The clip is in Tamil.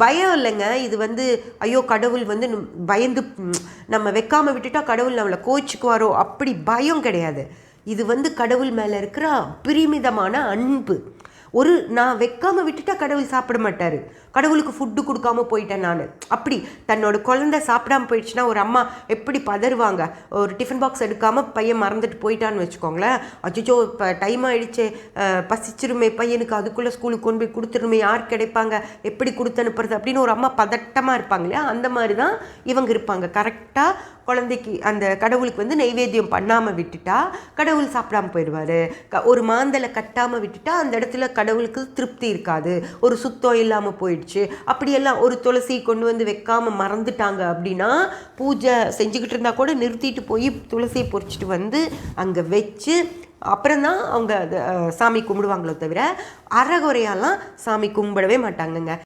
பயம் இல்லைங்க. இது வந்து ஐயோ கடவுள் வந்து பயந்து நம்ம வைக்காமல் விட்டுட்டா கடவுள் நம்மளை கோச்சிக்குவாரோ அப்படி பயம் கிடையாது. இது வந்து கடவுள் மேலே இருக்கிற அபரிமிதமான அன்பு. நான் வைக்காமல் விட்டுட்டா கடவுள் சாப்பிட மாட்டார். கடவுளுக்கு ஃபுட்டு கொடுக்காம போயிட்டேன் நான். அப்படி தன்னோட குழந்தை சாப்பிடாம போயிடுச்சுன்னா ஒரு அம்மா எப்படி பதறுவாங்க. ஒரு டிஃபன் பாக்ஸ் எடுக்காமல் பையன் மறந்துட்டு போயிட்டான்னு வச்சுக்கோங்களேன். அச்சோ இப்போ டைம் ஆகிடுச்சு, பசிச்சிருமே பையனுக்கு, அதுக்குள்ளே ஸ்கூலுக்கு கொண்டு போய் கொடுத்துருமே, யார் கிடைப்பாங்க, எப்படி கொடுத்து அனுப்புறது அப்படின்னு ஒரு அம்மா பதட்டமாக இருப்பாங்க இல்லையா. அந்த மாதிரி தான் இவங்க இருப்பாங்க. கரெக்டாக குழந்தைக்கு அந்த கடவுளுக்கு வந்து நெய்வேத்தியம் பண்ணாமல் விட்டுட்டா கடவுள் சாப்பிடாமல் போயிடுவார். ஒரு மாந்தலை கட்டாமல் விட்டுட்டா அந்த இடத்துல கடவுளுக்கு திருப்தி இருக்காது, ஒரு சுத்தம் இல்லாமல் போயிடுச்சு. அப்படியெல்லாம் ஒரு துளசி கொண்டு வந்து வைக்காமல் மறந்துட்டாங்க அப்படின்னா பூஜை செஞ்சுக்கிட்டு இருந்தால் கூட நிறுத்திட்டு போய் துளசியை பொறிச்சிட்டு வந்து அங்கே வச்சு அப்புறம்தான் அவங்க சாமி கும்பிடுவாங்களோ தவிர அறகுறையாலாம் சாமி கும்பிடவே மாட்டாங்கங்க.